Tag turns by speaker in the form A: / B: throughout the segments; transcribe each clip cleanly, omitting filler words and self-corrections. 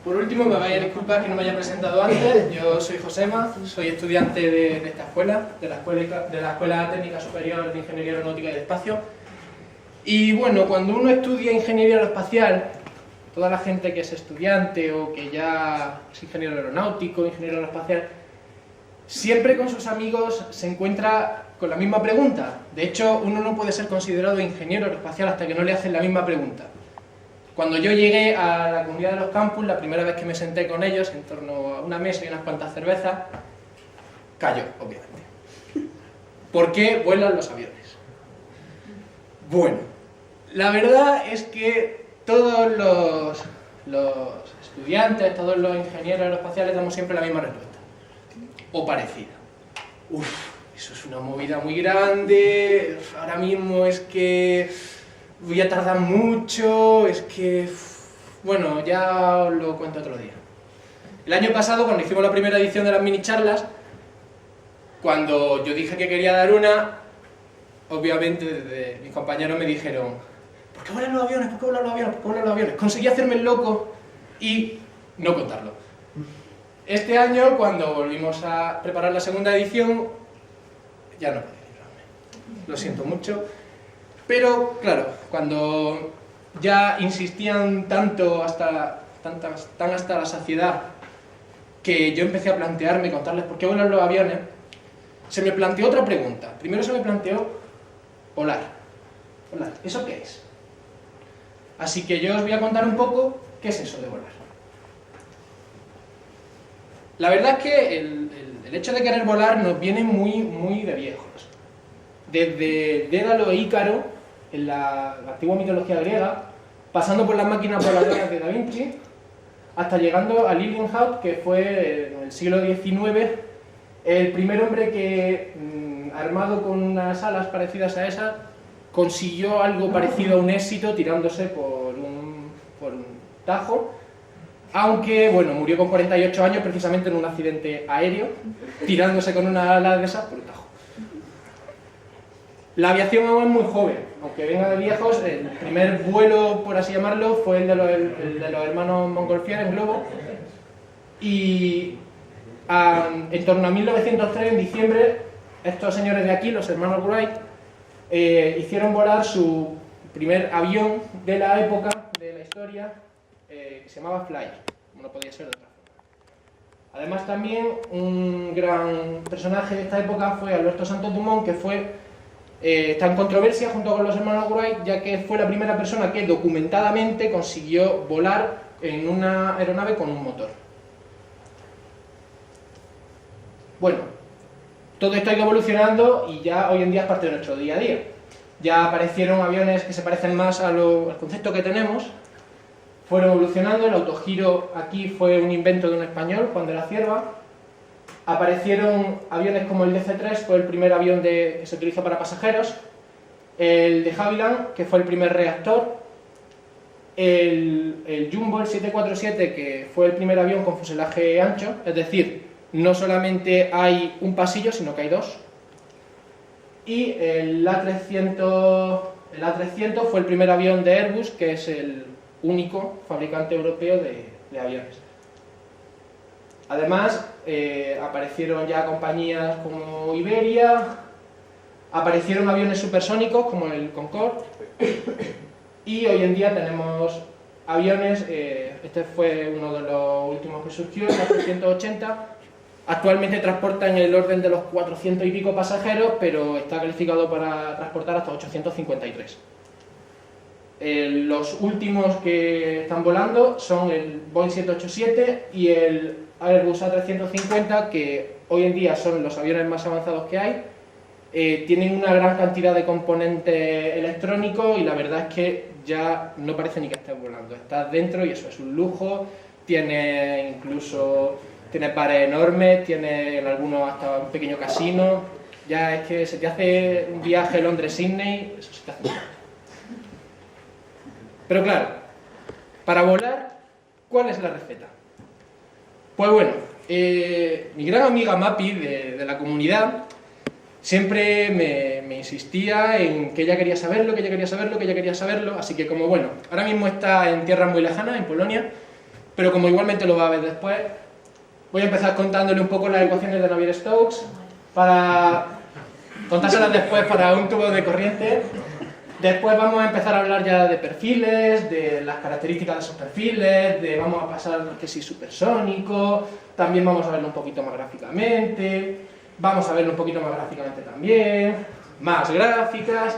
A: Por último, me vaya a disculpar que no me haya presentado antes. Yo soy Josema, soy estudiante de esta escuela, de la Escuela Técnica Superior de Ingeniería Aeronáutica y del Espacio. Y bueno, cuando uno estudia Ingeniería Aeroespacial, toda la gente que es estudiante o que ya es ingeniero aeronáutico, ingeniero aeroespacial, siempre con sus amigos se encuentra con la misma pregunta. De hecho, uno no puede ser considerado ingeniero aeroespacial hasta que no le hacen la misma pregunta. Cuando yo llegué a la comunidad de los campus, la primera vez que me senté con ellos, en torno a una mesa y unas cuantas cervezas, cayó, obviamente. ¿Por qué vuelan los aviones? Bueno, la verdad es que todos los estudiantes, todos los ingenieros aeroespaciales damos siempre la misma respuesta. O parecida. Eso es una movida muy grande, ahora mismo es que voy a tardar mucho, es que... Bueno, ya os lo cuento otro día. El año pasado, cuando hicimos la primera edición de las mini charlas, cuando yo dije que quería dar una, obviamente desde mis compañeros me dijeron: ¿por qué vuelan los aviones? ¿Por qué vuelan los aviones? ¿Por qué vuelan los aviones? Conseguí hacerme el loco y no contarlo. Este año, cuando volvimos a preparar la segunda edición, ya no podía librarme. Lo siento mucho. Pero, claro, cuando ya insistían tanto tan hasta la saciedad que yo empecé a plantearme, contarles por qué vuelan los aviones, se me planteó otra pregunta. Primero se me planteó volar. Volar, ¿eso qué es? Así que yo os voy a contar un poco qué es eso de volar. La verdad es que el hecho de querer volar nos viene muy de viejos. Desde Dédalo e Ícaro, en la antigua mitología griega, pasando por las máquinas voladoras de Da Vinci, hasta llegando a Lilienhaut, que fue en el siglo XIX el primer hombre que, armado con unas alas parecidas a esas, consiguió algo parecido a un éxito tirándose por un tajo, aunque, bueno, murió con 48 años precisamente en un accidente aéreo, tirándose con una ala de esas por un tajo. La aviación aún es muy joven, aunque venga de viejos. El primer vuelo, por así llamarlo, fue el de los hermanos Montgolfier en globo, y en torno a 1903, en diciembre, estos señores de aquí, los hermanos Wright, hicieron volar su primer avión de la época, de la historia, que se llamaba Flyer, como no podía ser de otra forma. Además, también un gran personaje de esta época fue Alberto Santos Dumont, que está en controversia junto con los hermanos Wright, ya que fue la primera persona que documentadamente consiguió volar en una aeronave con un motor. Bueno, todo esto ha ido evolucionando y ya hoy en día es parte de nuestro día a día. Ya aparecieron aviones que se parecen más al concepto que tenemos, fueron evolucionando. El autogiro aquí fue un invento de un español, Juan de la Cierva. Aparecieron aviones como el DC-3, fue el primer avión que se utilizó para pasajeros, el de Havilland, que fue el primer reactor, el Jumbo, el 747, que fue el primer avión con fuselaje ancho, es decir, no solamente hay un pasillo, sino que hay dos, y el A300 fue el primer avión de Airbus, que es el único fabricante europeo de aviones. Además, aparecieron ya compañías como Iberia, aparecieron aviones supersónicos como el Concorde, y hoy en día tenemos aviones, este fue uno de los últimos que surgió, el A380, actualmente transporta en el orden de los 400 y pico pasajeros, pero está calificado para transportar hasta 853. Los últimos que están volando son el Boeing 787 y el Airbus A350, que hoy en día son los aviones más avanzados que hay. Tienen una gran cantidad de componentes electrónicos y la verdad es que ya no parece ni que estés volando. Estás dentro y eso es un lujo. Tiene bares enormes, tiene en algunos hasta un pequeño casino. Ya es que se te hace un viaje Londres-Sydney, eso se te hace. Pero claro, para volar, ¿cuál es la receta? Pues bueno, mi gran amiga Mapi de la comunidad siempre me insistía en que ella quería saberlo, así que como bueno, ahora mismo está en tierras muy lejanas, en Polonia, pero como igualmente lo va a ver después, voy a empezar contándole un poco las ecuaciones de Navier-Stokes para contárselas después para un tubo de corriente. Después vamos a empezar a hablar ya de perfiles, de las características de esos perfiles, vamos a pasar que si supersónico, también vamos a verlo un poquito más gráficamente, vamos a verlo un poquito más gráficamente también, más gráficas,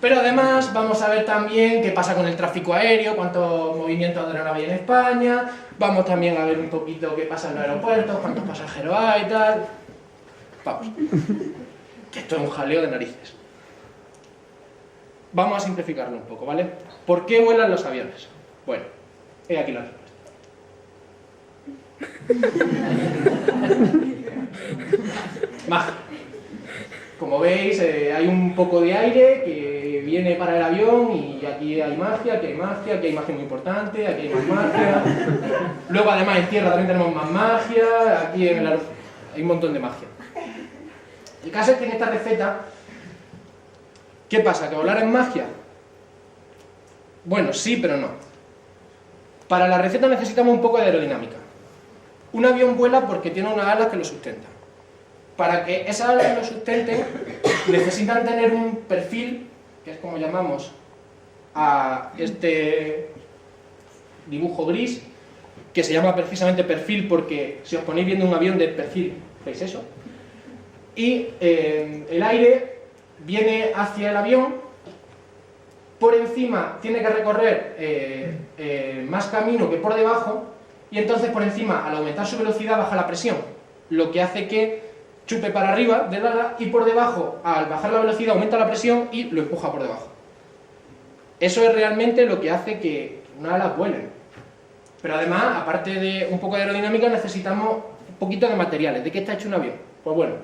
A: pero además vamos a ver también qué pasa con el tráfico aéreo, cuántos movimientos de aeronave hay en España, vamos también a ver un poquito qué pasa en los aeropuertos, cuántos pasajeros hay y tal. Vamos, que esto es un jaleo de narices. Vamos a simplificarlo un poco, ¿vale? ¿Por qué vuelan los aviones? Bueno, he aquí la respuesta. Magia. Como veis, hay un poco de aire que viene para el avión y aquí hay magia, aquí hay magia, aquí hay magia muy importante, aquí hay más magia. Luego, además, en tierra también tenemos más magia, aquí en el aeropuerto hay un montón de magia. El caso es que en esta receta, ¿qué pasa? ¿Que volar es magia? Bueno, sí, pero no. Para la receta necesitamos un poco de aerodinámica. Un avión vuela porque tiene unas alas que lo sustentan. Para que esas alas lo sustenten, necesitan tener un perfil, que es como llamamos a este dibujo gris, que se llama precisamente perfil porque si os ponéis viendo un avión de perfil, ¿veis eso? Y el aire viene hacia el avión, por encima tiene que recorrer más camino que por debajo, y entonces por encima, al aumentar su velocidad, baja la presión, lo que hace que chupe para arriba del ala, y por debajo, al bajar la velocidad, aumenta la presión y lo empuja por debajo. Eso es realmente lo que hace que una ala vuele. Pero además, aparte de un poco de aerodinámica, necesitamos un poquito de materiales. ¿De qué está hecho un avión? Pues bueno,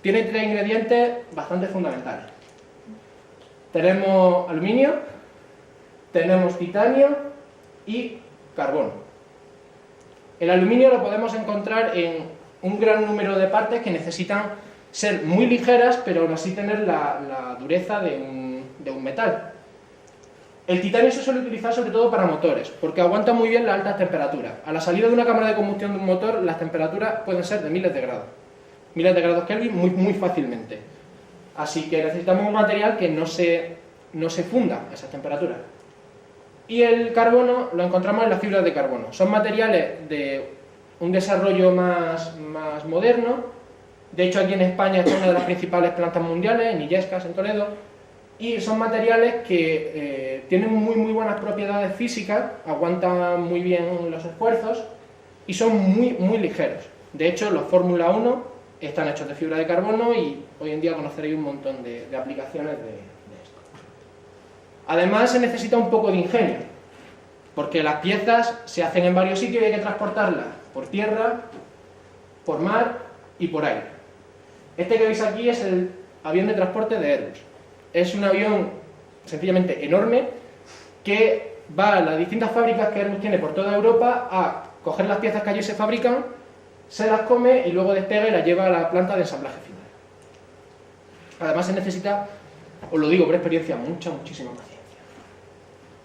A: tiene tres ingredientes bastante fundamentales. Tenemos aluminio, tenemos titanio y carbono. El aluminio lo podemos encontrar en un gran número de partes que necesitan ser muy ligeras, pero aún así tener la dureza de un metal. El titanio se suele utilizar sobre todo para motores, porque aguanta muy bien las altas temperaturas. A la salida de una cámara de combustión de un motor, las temperaturas pueden ser de miles de grados Kelvin muy fácilmente. Así que necesitamos un material que no se funda a esas temperaturas. Y el carbono lo encontramos en las fibras de carbono. Son materiales de un desarrollo más moderno. De hecho, aquí en España está una de las principales plantas mundiales, en Illescas, en Toledo, y son materiales que tienen muy buenas propiedades físicas, aguantan muy bien los esfuerzos y son muy ligeros. De hecho, los Fórmula 1 están hechos de fibra de carbono y hoy en día conoceréis un montón de aplicaciones de esto. Además, se necesita un poco de ingenio, porque las piezas se hacen en varios sitios y hay que transportarlas por tierra, por mar y por aire. Este que veis aquí es el avión de transporte de Airbus. Es un avión sencillamente enorme que va a las distintas fábricas que Airbus tiene por toda Europa a coger las piezas que allí se fabrican, se las come y luego despega y las lleva a la planta de ensamblaje final. Además se necesita, os lo digo por experiencia, muchísima paciencia.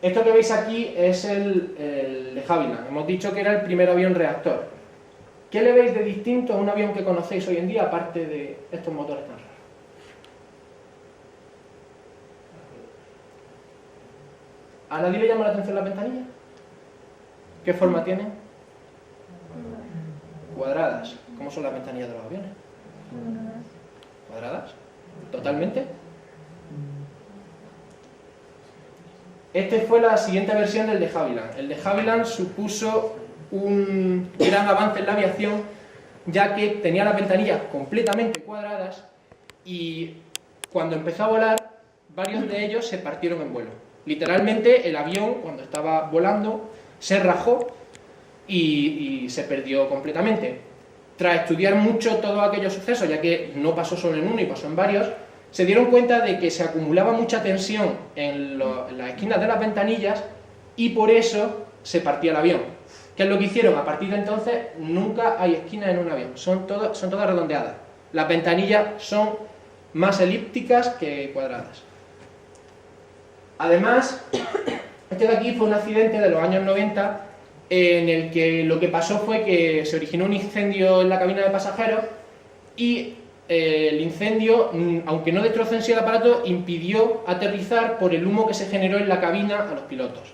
A: Esto que veis aquí es el de Havilland. Hemos dicho que era el primer avión reactor. ¿Qué le veis de distinto a un avión que conocéis hoy en día, aparte de estos motores tan raros? ¿A nadie le llama la atención la ventanilla? ¿Qué forma tienen? Cuadradas. ¿Cómo son las ventanillas de los aviones? ¿Cuadradas? ¿Totalmente? Esta fue la siguiente versión del de Havilland. El de Havilland supuso un gran avance en la aviación, ya que tenía las ventanillas completamente cuadradas y cuando empezó a volar, varios de ellos se partieron en vuelo. Literalmente el avión, cuando estaba volando, se rajó y se perdió completamente. Tras estudiar mucho todos aquellos sucesos, ya que no pasó solo en uno y pasó en varios, se dieron cuenta de que se acumulaba mucha tensión en las esquinas de las ventanillas y por eso se partía el avión. ¿Qué es lo que hicieron? A partir de entonces nunca hay esquinas en un avión, son todas redondeadas. Las ventanillas son más elípticas que cuadradas. Además, este de aquí fue un accidente de los años 90 en el que lo que pasó fue que se originó un incendio en la cabina de pasajeros y el incendio, aunque no destrozó en sí el aparato, impidió aterrizar por el humo que se generó en la cabina a los pilotos.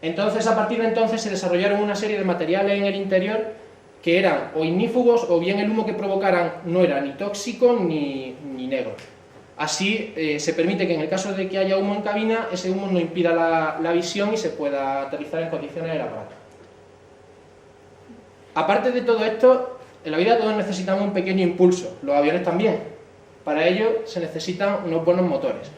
A: Entonces, a partir de entonces, se desarrollaron una serie de materiales en el interior que eran o ignífugos, o bien el humo que provocaran no era ni tóxico ni negro. Así se permite que en el caso de que haya humo en cabina, ese humo no impida la visión y se pueda aterrizar en condiciones el aparato. Aparte de todo esto, en la vida todos necesitamos un pequeño impulso, los aviones también. Para ello se necesitan unos buenos motores.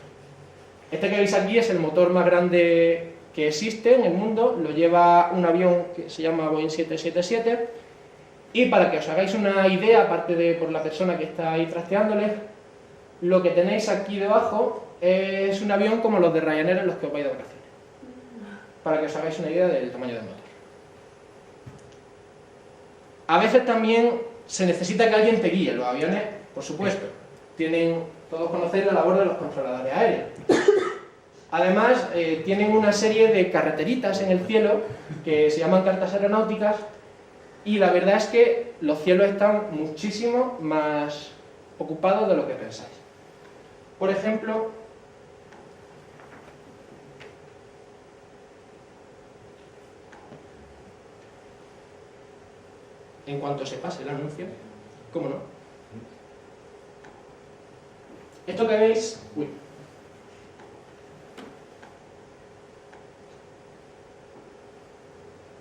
A: Este que veis aquí es el motor más grande que existe en el mundo, lo lleva un avión que se llama Boeing 777, y para que os hagáis una idea, aparte de por la persona que está ahí trasteándoles, lo que tenéis aquí debajo es un avión como los de Ryanair en los que os vais de vacaciones, para que os hagáis una idea del tamaño del motor. A veces también se necesita que alguien te guíe. Los aviones, por supuesto, todos conocéis la labor de los controladores aéreos. Además, tienen una serie de carreteritas en el cielo que se llaman cartas aeronáuticas, y la verdad es que los cielos están muchísimo más ocupados de lo que pensáis. Por ejemplo, en cuanto se pase el anuncio, ¿cómo no? Esto que veis... Uy.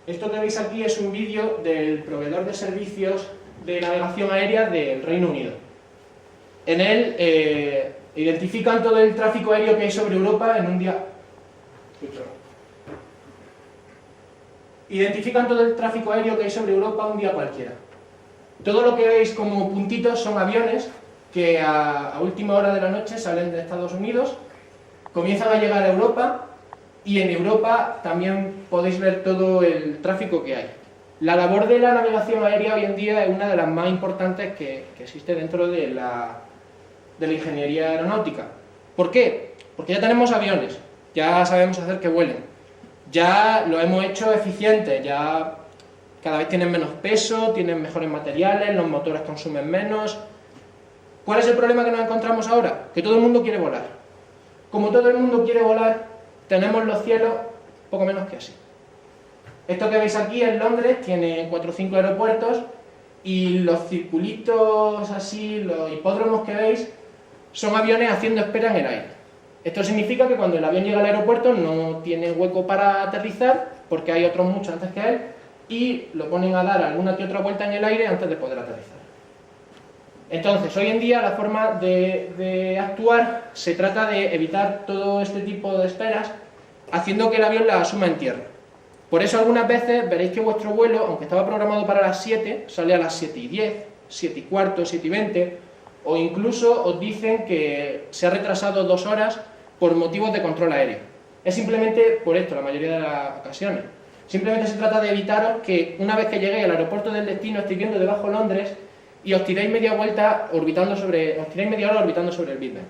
A: Esto que veis aquí es un vídeo del proveedor de servicios de navegación aérea del Reino Unido. En él identifican todo el tráfico aéreo que hay sobre Europa en un día... Identifican todo el tráfico aéreo que hay sobre Europa un día cualquiera. Todo lo que veis como puntitos son aviones que a última hora de la noche salen de Estados Unidos, comienzan a llegar a Europa, y en Europa también podéis ver todo el tráfico que hay. La labor de la navegación aérea hoy en día es una de las más importantes que existe dentro de la ingeniería aeronáutica. ¿Por qué? Porque ya tenemos aviones, ya sabemos hacer que vuelen, ya lo hemos hecho eficiente, ya cada vez tienen menos peso, tienen mejores materiales, los motores consumen menos. ¿Cuál es el problema que nos encontramos ahora? Que todo el mundo quiere volar. Como todo el mundo quiere volar, tenemos los cielos poco menos que así. Esto que veis aquí en Londres tiene 4 o 5 aeropuertos, y los circulitos así, los hipódromos que veis, son aviones haciendo espera en el aire. Esto significa que cuando el avión llega al aeropuerto no tiene hueco para aterrizar, porque hay otros muchos antes que él, y lo ponen a dar alguna que otra vuelta en el aire antes de poder aterrizar. Entonces, hoy en día la forma de actuar se trata de evitar todo este tipo de esperas, haciendo que el avión las asuma en tierra. Por eso algunas veces veréis que vuestro vuelo, aunque estaba programado para las 7, sale a las 7:10, 7:15, 7:20, o incluso os dicen que se ha retrasado 2 horas por motivos de control aéreo. Es simplemente por esto, la mayoría de las ocasiones. Simplemente se trata de evitaros que una vez que lleguéis al aeropuerto del destino estéis viendo debajo Londres y os tiréis media hora orbitando sobre el Big Bang.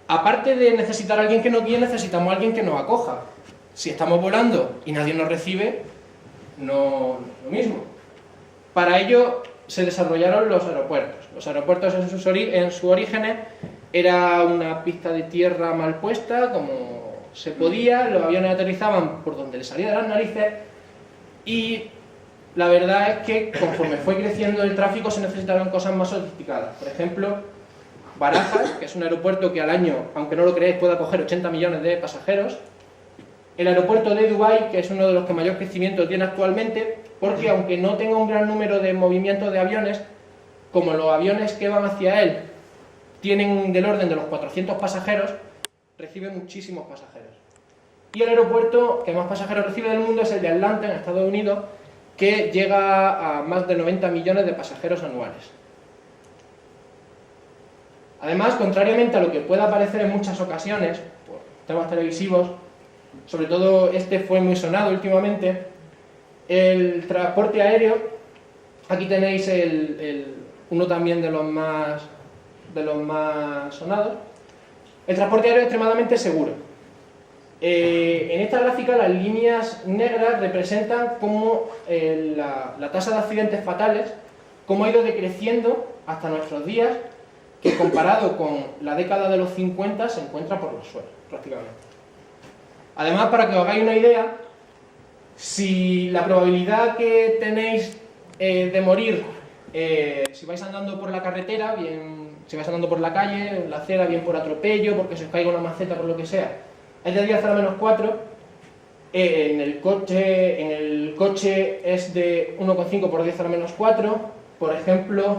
A: Aparte de necesitar a alguien que nos guíe, necesitamos a alguien que nos acoja. Si estamos volando y nadie nos recibe, no lo mismo. Para ello se desarrollaron los aeropuertos. Los aeropuertos en sus orígenes era una pista de tierra mal puesta, como se podía, los aviones aterrizaban por donde les salía de las narices, y la verdad es que conforme fue creciendo el tráfico se necesitaron cosas más sofisticadas. Por ejemplo, Barajas, que es un aeropuerto que al año, aunque no lo creéis, puede acoger 80 millones de pasajeros. El aeropuerto de Dubái, que es uno de los que mayor crecimiento tiene actualmente, porque aunque no tenga un gran número de movimientos de aviones, como los aviones que van hacia él tienen del orden de los 400 pasajeros, recibe muchísimos pasajeros. Y el aeropuerto que más pasajeros recibe del mundo es el de Atlanta, en Estados Unidos, que llega a más de 90 millones de pasajeros anuales. Además, contrariamente a lo que pueda parecer en muchas ocasiones, por temas televisivos, sobre todo este fue muy sonado últimamente, el transporte aéreo, aquí tenéis uno también de los más sonados. El transporte aéreo es extremadamente seguro. En esta gráfica las líneas negras representan cómo la tasa de accidentes fatales, cómo ha ido decreciendo hasta nuestros días, que comparado con la década de los 50 se encuentra por los suelos, prácticamente. Además, para que os hagáis una idea, si la probabilidad que tenéis de morir, si vais andando por la carretera, bien, si vais andando por la calle, en la acera, bien por atropello, porque se os caiga una maceta, por lo que sea, es de 10 a la menos 4, en el coche es de 1,5 por 10 a la menos 4, por ejemplo,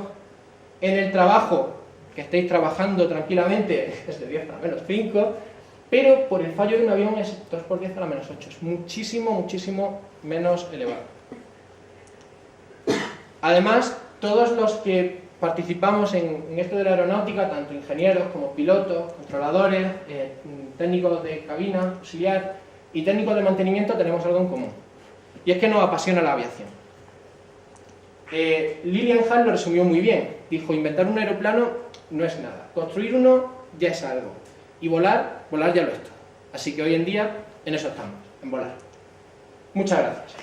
A: en el trabajo, que estéis trabajando tranquilamente, es de 10 a la menos 5, pero por el fallo de un avión es 2 por 10 a la menos 8, es muchísimo, muchísimo menos elevado. Además, todos los que participamos en esto de la aeronáutica, tanto ingenieros como pilotos, controladores, técnicos de cabina, auxiliar y técnicos de mantenimiento, tenemos algo en común, y es que nos apasiona la aviación. Lilian Hall lo resumió muy bien, dijo: inventar un aeroplano no es nada, construir uno ya es algo, y volar ya lo es todo. Así que hoy en día en eso estamos, en volar. Muchas gracias.